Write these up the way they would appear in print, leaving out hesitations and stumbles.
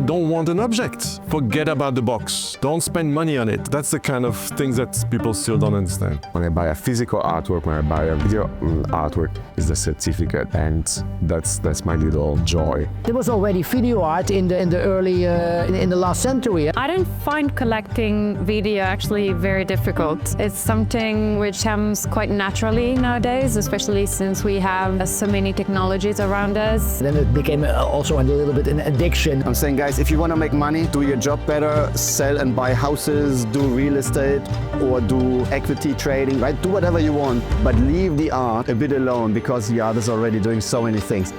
don't want an object. Forget about the box. Don't spend money on it. That's the kind of things that people still don't understand. When I buy a physical artwork, when I buy a video artwork, is the certificate, and that's my little joy. There was already video art in the early in the last century. I don't find collecting video actually very difficult. It's something which comes quite naturally nowadays, especially since we have so many technologies around us. Then it became also a little bit an addiction. I'm saying, guys, if you want to make money, do your job better, sell and buy houses, do real estate or do equity trading, right? Do whatever you want, but leave the art a bit alone, because the art is already doing so many things.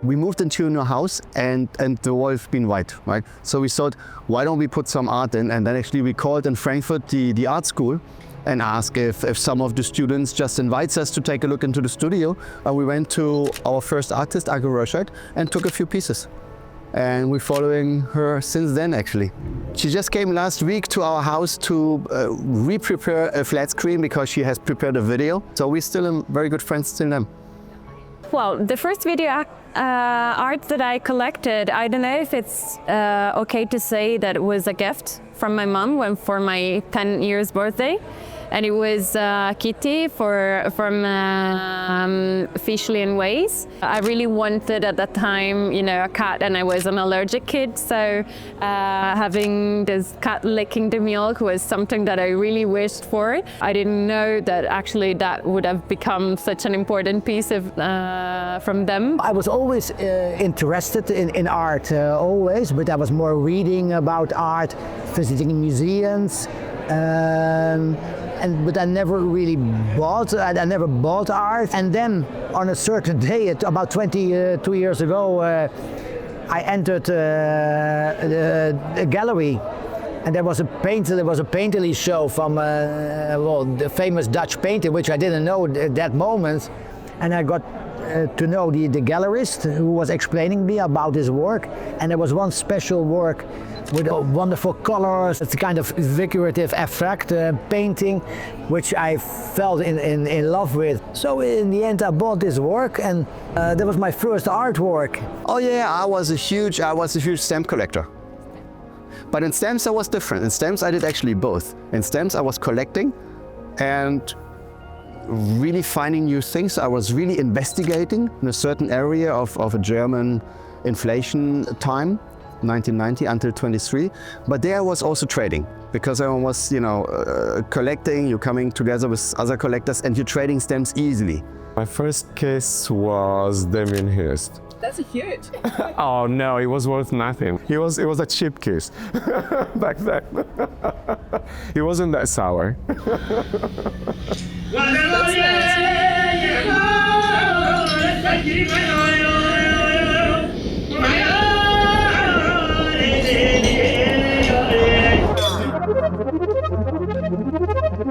We moved into a new house and the wall's been white, right? So we thought, why don't we put some art in? And then actually we called in Frankfurt the art school and asked if some of the students just invites us to take a look into the studio. And we went to our first artist, Archie, and took a few pieces. And we're following her since then, actually. She just came last week to our house to re-prepare a flat screen because she has prepared a video. So we're still very good friends till then. Well, the first video art that I collected, I don't know if it's okay to say that it was a gift from my mom for my 10 years birthday. And it was Kitty from Fishley & Ways. I really wanted at that time, a cat, and I was an allergic kid, so having this cat licking the milk was something that I really wished for. I didn't know that actually that would have become such an important piece of, from them. I was always interested in art, always, but I was more reading about art, visiting museums. But I never really bought. I never bought art. And then, on a certain day, about 22 years ago, I entered a gallery, and there was a painterly show from the famous Dutch painter, which I didn't know at that moment, and I got to know the gallerist who was explaining me about his work, and there was one special work with wonderful colors. It's a kind of figurative, abstract painting, which I felt in love with. So in the end, I bought this work, and that was my first artwork. Oh yeah, I was a huge stamp collector. But in stamps I was different. In stamps I did actually both. In stamps I was collecting and really finding new things. I was really investigating in a certain area of a German inflation time. 1990 until 23, but there I was also trading, because I was, collecting, you're coming together with other collectors and you're trading stamps easily. My first case was Damien Hirst. That's a huge. Oh no, it was worth nothing. It was a cheap case back then. It wasn't that sour.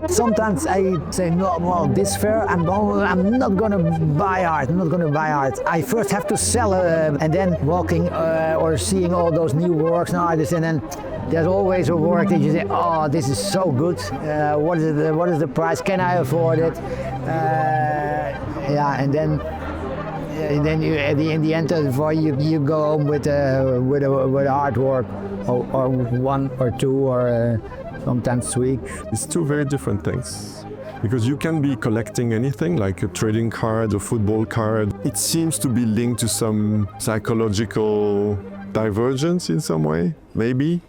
Sometimes I say, no, well, this fair, I'm not gonna buy art. I'm not gonna buy art. I first have to sell it, and then walking or seeing all those new works and artists, and then there's always a work that you say, oh, this is so good. What is the price? Can I afford it? And then you, in the end, before you go home with artwork, or one or two or sometimes three. It's two very different things. Because you can be collecting anything, like a trading card, a football card. It seems to be linked to some psychological divergence in some way, maybe.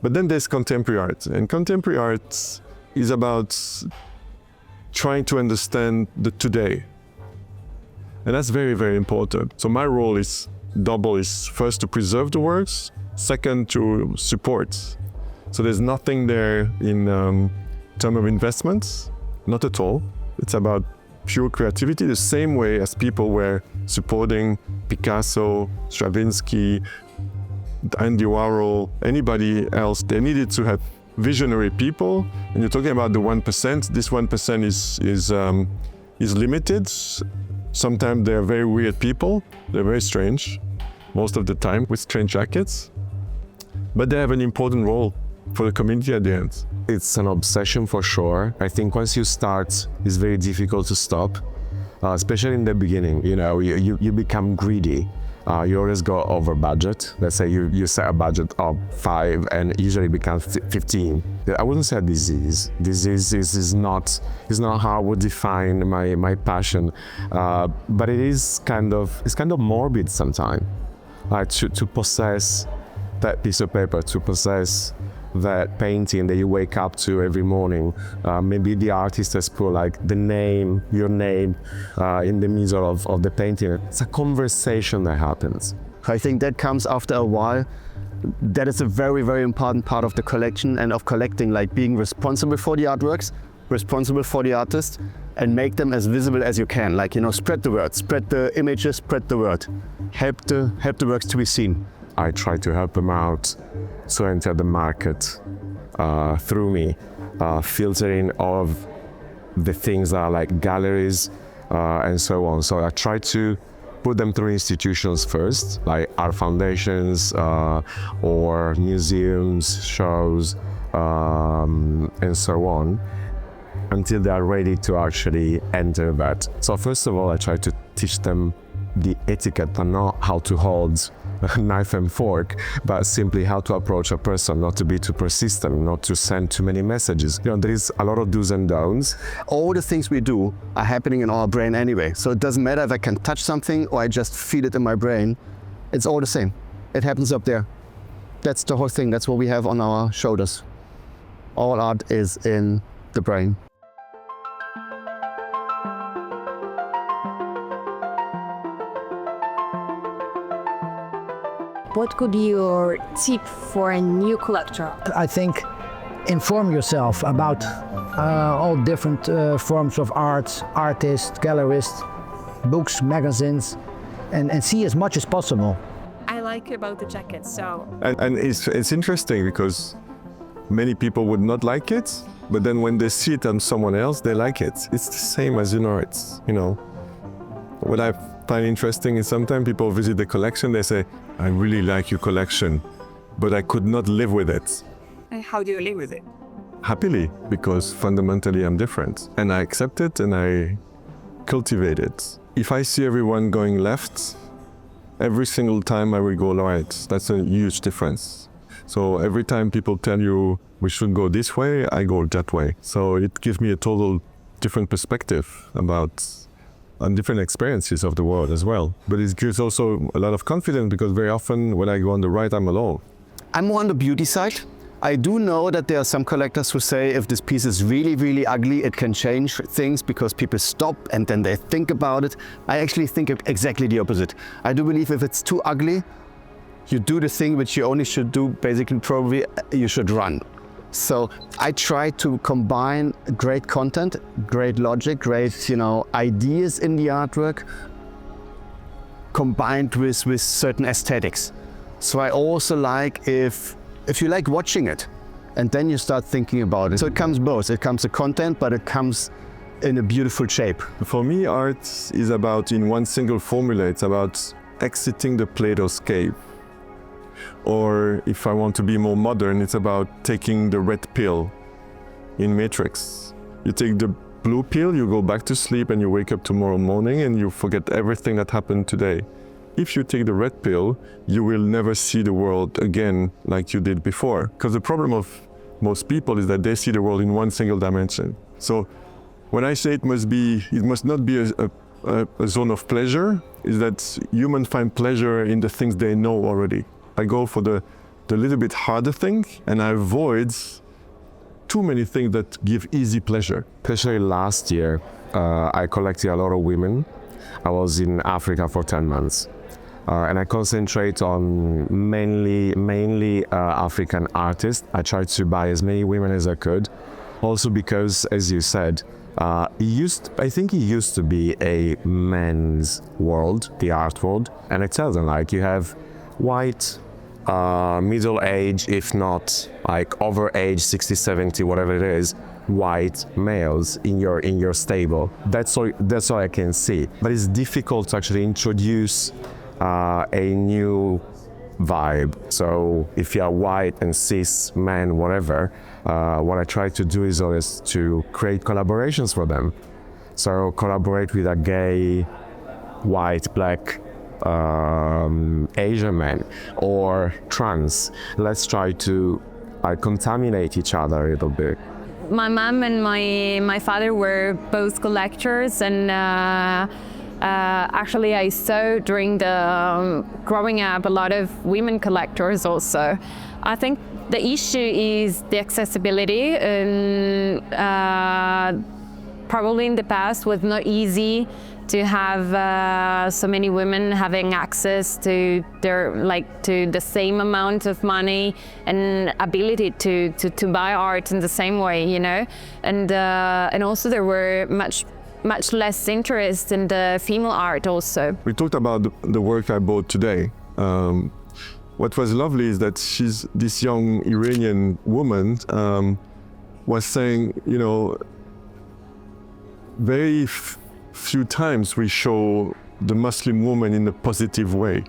But then there's contemporary art. And contemporary art is about trying to understand the today. And that's very, very important. So my role is double, is first to preserve the works, second to support. So there's nothing there in terms of investments, not at all. It's about pure creativity, the same way as people were supporting Picasso, Stravinsky, Andy Warhol, anybody else. They needed to have visionary people. And you're talking about the 1%. This 1% is limited. Sometimes they're very weird people. They're very strange, most of the time, with strange jackets. But they have an important role. for the community at the end. It's an obsession for sure. I think once you start, it's very difficult to stop, especially in the beginning. You know, you become greedy. You always go over budget. Let's say you set a budget of 5 and it usually becomes 15. I wouldn't say a disease. Disease is not how I would define my passion, but it's kind of morbid sometimes. Like to possess that piece of paper, to possess that painting that you wake up to every morning. Maybe the artist has put like your name in the middle of the painting. It's a conversation that happens. I think that comes after a while. That is a very, very important part of the collection and of collecting, like being responsible for the artworks, responsible for the artist, and make them as visible as you can. Like, you know, spread the word, spread the images, spread the word. Help the works to be seen. I try to help them out to enter the market through me, filtering all of the things that are like galleries and so on. So I try to put them through institutions first, like art foundations or museums, shows, and so on, until they are ready to actually enter that. So first of all, I try to teach them the etiquette, and not how to hold a knife and fork, but simply how to approach a person, not to be too persistent, not to send too many messages. You know, there is a lot of do's and don'ts. All the things we do are happening in our brain anyway. So it doesn't matter if I can touch something or I just feel it in my brain. It's all the same. It happens up there. That's the whole thing. That's what we have on our shoulders. All art is in the brain. What could be your tip for a new collector? I think inform yourself about all different forms of art, artists, gallerists, books, magazines, and see as much as possible. I like about the jacket, so... And it's interesting because many people would not like it, but then when they see it on someone else, they like it. It's the same as, what I find interesting is sometimes people visit the collection, they say, I really like your collection, but I could not live with it. And how do you live with it? Happily, because fundamentally I'm different. And I accept it and I cultivate it. If I see everyone going left, every single time I will go right. That's a huge difference. So every time people tell you we should go this way, I go that way. So it gives me a total different perspective about and different experiences of the world as well. But it gives also a lot of confidence because very often when I go on the right, I'm alone. I'm more on the beauty side. I do know that there are some collectors who say if this piece is really, really ugly, it can change things because people stop and then they think about it. I actually think exactly the opposite. I do believe if it's too ugly, you do the thing which you only should do, basically probably you should run. So I try to combine great content, great logic, great ideas in the artwork, combined with certain aesthetics. So I also like if you like watching it, and then you start thinking about it. So it comes both. It comes the content, but it comes in a beautiful shape. For me, art is about, in one single formula, it's about exiting the Plato's cave. Or if I want to be more modern, it's about taking the red pill in Matrix. You take the blue pill, you go back to sleep and you wake up tomorrow morning and you forget everything that happened today. If you take the red pill, you will never see the world again like you did before. Because the problem of most people is that they see the world in one single dimension. So when I say it must not be a zone of pleasure, is that humans find pleasure in the things they know already. I go for the little bit harder thing and I avoid too many things that give easy pleasure. Especially last year, I collected a lot of women. I was in Africa for 10 months. And I concentrate on mainly African artists. I tried to buy as many women as I could. Also because, as you said, I think it used to be a men's world, the art world. And I tell them, like, you have white, middle age, if not like over age 60, 70, whatever it is, white males in your stable. That's all I can see. But it's difficult to actually introduce a new vibe. So if you are white and cis man, whatever, what I try to do is always to create collaborations for them. So collaborate with a gay, white, black, Asian man or trans. Let's try to contaminate each other a little bit. My mom and my father were both collectors, and actually I saw during the growing up a lot of women collectors also. I think the issue is the accessibility, and probably in the past was not easy to have so many women having access to to the same amount of money and ability to buy art in the same way, you know, and also there were much less interest in the female art also. We talked about the work I bought today. What was lovely is that this young Iranian woman was saying, you know, very few times we show the Muslim woman in a positive way.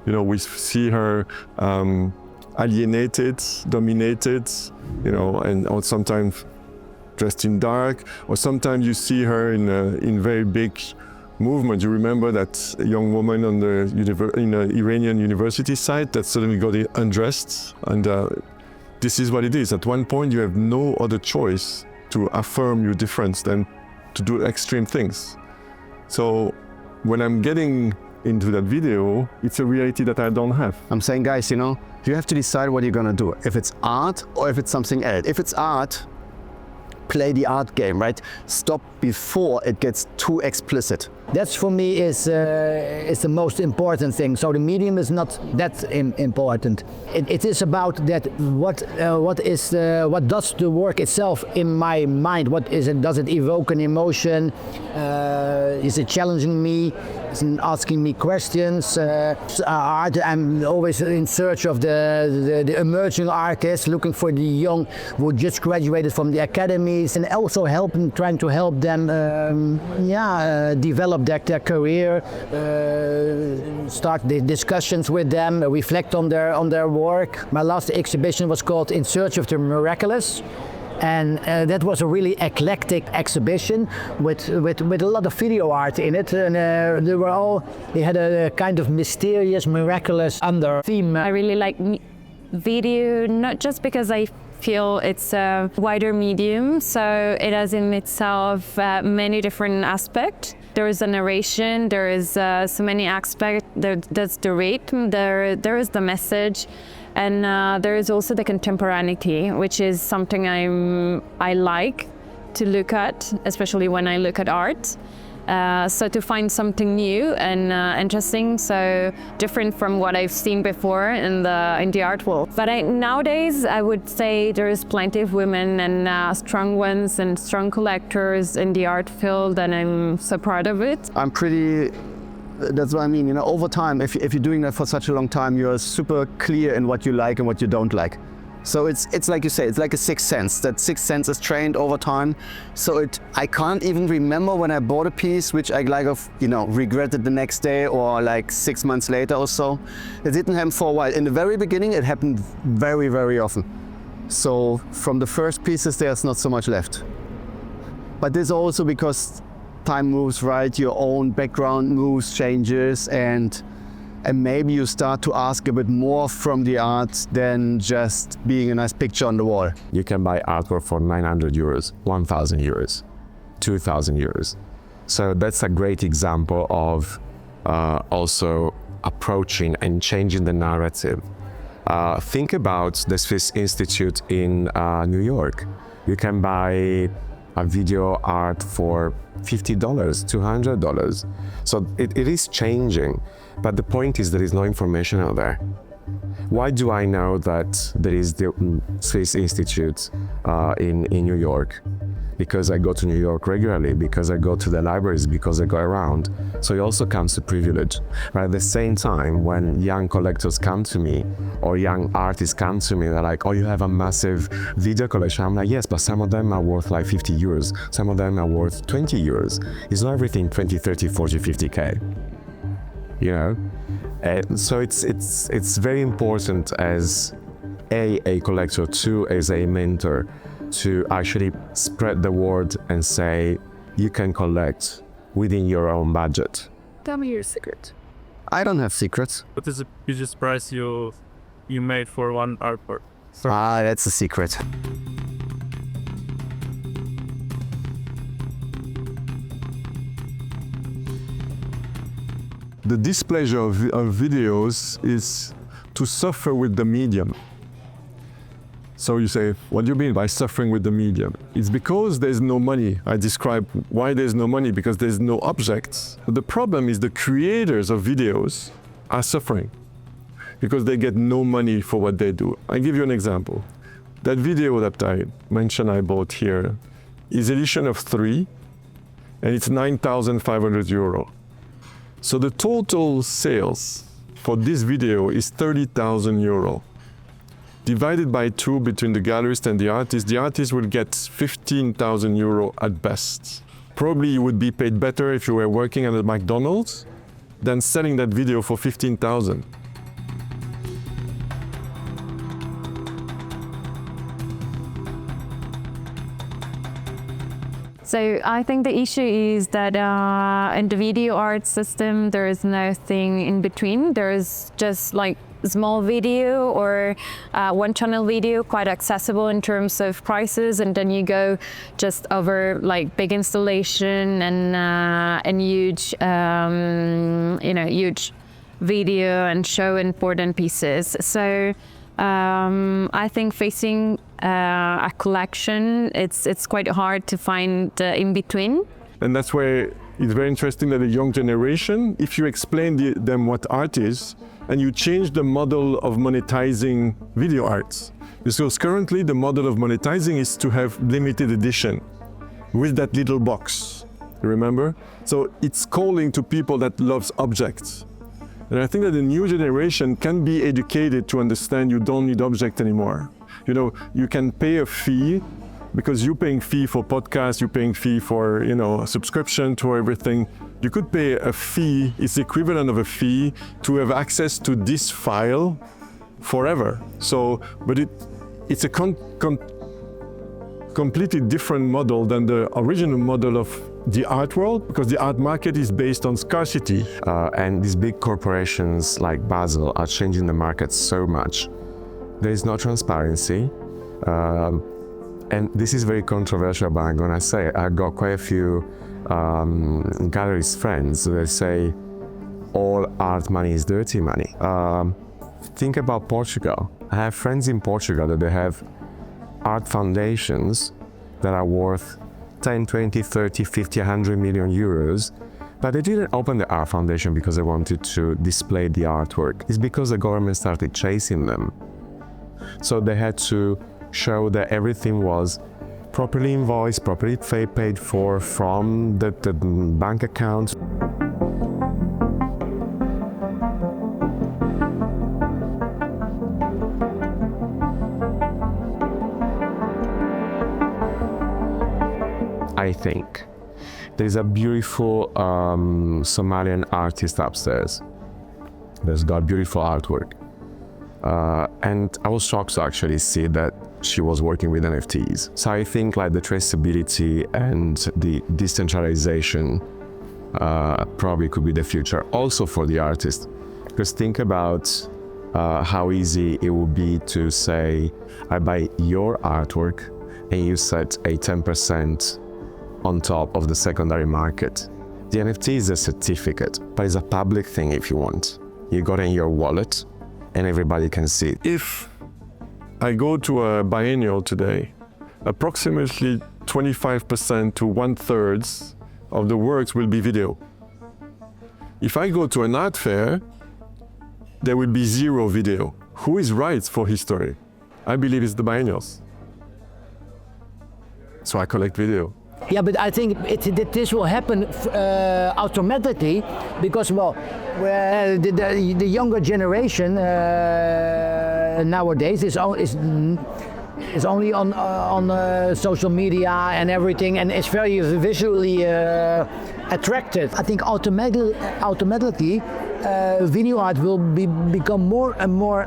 You know, we see her alienated, dominated, you know, or sometimes dressed in dark, or sometimes you see her in very big movement. You remember that young woman on in the Iranian university site that suddenly got undressed, and this is what it is. At one point you have no other choice to affirm your difference than to do extreme things. So when I'm getting into that video, it's a reality that I don't have. I'm saying, guys, you know, you have to decide what you're gonna do. If it's art or if it's something else. If it's art, play the art game, right? Stop before it gets too explicit. That's for me is the most important thing. So the medium is not that important. It is about that. What does the work itself in my mind? What is it? Does it evoke an emotion? Is it challenging me? Is it asking me questions? Art. I'm always in search of the emerging artists, looking for the young who just graduated from the academies, and also trying to help them, develop their career, start the discussions with them, reflect on their work. My last exhibition was called In Search of the Miraculous, and that was a really eclectic exhibition with a lot of video art in it, and they had a kind of mysterious, miraculous under theme. I really like video, not just because I feel it's a wider medium, so it has in itself many different aspects. There is a narration, there is so many aspects, there's the rhythm, there is the message, and there is also the contemporaneity, which is something I like to look at, especially when I look at art. So to find something new and interesting, so different from what I've seen before in the art world. But nowadays, I would say there is plenty of women and strong ones and strong collectors in the art field, and I'm so proud of it. That's what I mean, you know, over time, if you're doing that for such a long time, you're super clear in what you like and what you don't like. So it's like you say, it's like a sixth sense. That sixth sense is trained over time. So I can't even remember when I bought a piece, which I regretted the next day or like 6 months later or so. It didn't happen for a while. In the very beginning, it happened very, very often. So from the first pieces, there's not so much left. But this also because time moves, right? Your own background moves, changes, and maybe you start to ask a bit more from the art than just being a nice picture on the wall. You can buy artwork for 900 euros, 1,000 euros, 2,000 euros. So that's a great example of also approaching and changing the narrative. Think about the Swiss Institute in New York. You can buy a video art for $50, $200. So it is changing. But the point is there is no information out there. Why do I know that there is the Swiss Institute in New York? Because I go to New York regularly, because I go to the libraries, because I go around. So it also comes to privilege. But at the same time, when young collectors come to me or young artists come to me, they're like, oh, you have a massive video collection. I'm like, yes, but some of them are worth like 50 euros. Some of them are worth 20 euros. It's not everything 20, 30, 40, 50K. You know, And so it's very important as a collector, two, as a mentor, to actually spread the word and say you can collect within your own budget. Tell me your secret. I don't have secrets. What is the biggest price you made for one artwork? That's a secret. The displeasure of videos is to suffer with the medium. So you say, what do you mean by suffering with the medium? It's because there's no money. I describe why there's no money, because there's no objects. But the problem is the creators of videos are suffering because they get no money for what they do. I'll give you an example. That video that I mentioned I bought here is edition of 3, and it's 9,500 euro. So the total sales for this video is 30,000 euro. Divided by 2 between the gallerist and the artist will get 15,000 euro at best. Probably you would be paid better if you were working at a McDonald's than selling that video for 15,000. So I think the issue is that in the video art system, there is nothing in between. There is just like small video or one channel video, quite accessible in terms of prices, and then you go just over like big installation and huge, huge video and show important pieces. So I think facing a collection, it's quite hard to find in between. And that's where it's very interesting that the young generation, if you explain them what art is, and you change the model of monetizing video arts. Because currently the model of monetizing is to have limited edition with that little box, you remember? So it's calling to people that loves objects. And I think that the new generation can be educated to understand you don't need object anymore. You know, you can pay a fee because you're paying fee for podcasts, you're paying fee for, a subscription to everything. You could pay a fee, it's the equivalent of a fee to have access to this file forever. So, but it's a completely different model than the original model of the art world, because the art market is based on scarcity. And these big corporations like Basel are changing the market so much. There is no transparency. And this is very controversial, but I'm gonna say, I got quite a few gallerist friends. They say all art money is dirty money. Think about Portugal. I have friends in Portugal that they have art foundations that are worth 10, 20, 30, 50, 100 million euros, but they didn't open the art foundation because they wanted to display the artwork. It's because the government started chasing them. So they had to show that everything was properly invoiced, properly paid for from the bank account. I think there's a beautiful Somalian artist upstairs that's got beautiful artwork. And I was shocked to actually see that she was working with NFTs. So I think like the traceability and the decentralization probably could be the future also for the artist. Because think about how easy it would be to say, I buy your artwork and you set a 10% on top of the secondary market. The NFT is a certificate, but it's a public thing if you want. You got it in your wallet and everybody can see it. If I go to a biennial today, approximately 25% to 1/3 of the works will be video. If I go to an art fair, there will be 0 video. Who is right for history? I believe it's the biennials. So I collect video. Yeah, but I think this will happen automatically because, the younger generation nowadays is only on social media and everything, and it's very visually attractive. I think automatically video art will become more and more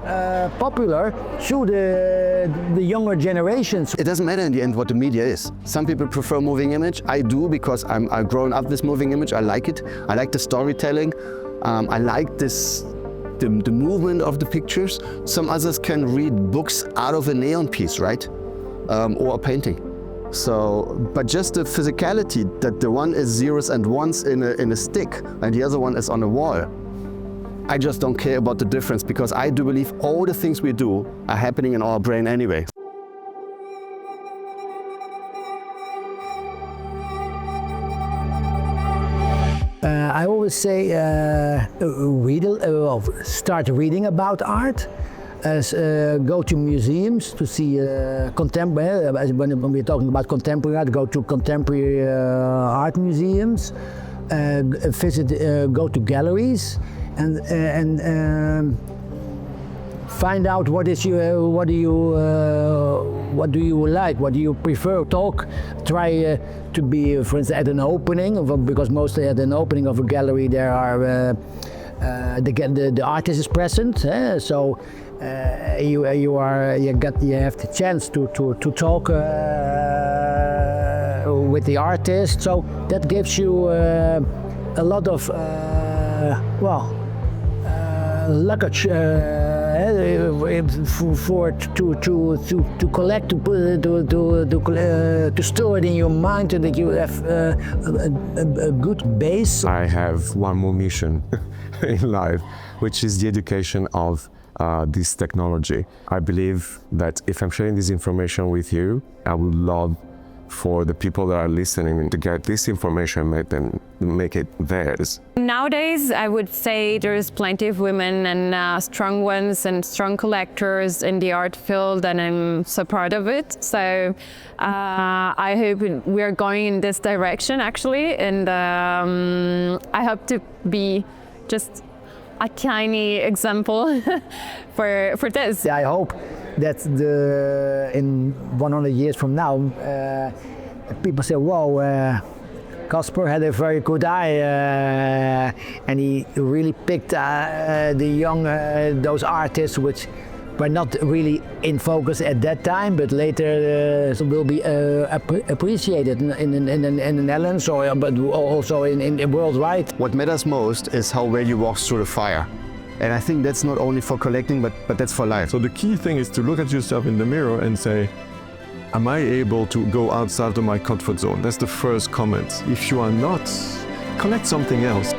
popular through the younger generations. It doesn't matter in the end what the media is. Some people prefer moving image. I do because I've grown up with moving image. I like it. I like the storytelling. I like the movement of the pictures. Some others can read books out of a neon piece, right? Or a painting. So, but just the physicality, that the one is zeros and ones in a stick and the other one is on a wall. I just don't care about the difference because I do believe all the things we do are happening in our brain anyway. I always say start reading about art. Go to museums to see contemporary. When we're talking about contemporary art, go to contemporary art museums. Go to galleries, and find out what do you like, what do you prefer. Try to be, for instance, at an opening, because mostly at an opening of a gallery there are the artist is present. So you have the chance to talk with the artist. So that gives you a lot of luggage to collect, to store it in your mind, and that you have a good base. I have one more mission in life, which is the education of this technology. I believe that if I'm sharing this information with you, I would love for the people that are listening to get this information and make it theirs. Nowadays, I would say there's plenty of women and strong ones and strong collectors in the art field, and I'm so proud of it. So I hope we're going in this direction, actually, and I hope to be just a tiny example for this. I hope that in 100 years from now, people say, "Whoa, Casper had a very good eye, and he really picked those artists which were not really in focus at that time, but later will be appreciated in the Netherlands, but also in worldwide." What matters most is how well you walk through the fire. And I think that's not only for collecting, but that's for life. So the key thing is to look at yourself in the mirror and say, am I able to go outside of my comfort zone? That's the first comment. If you are not, collect something else.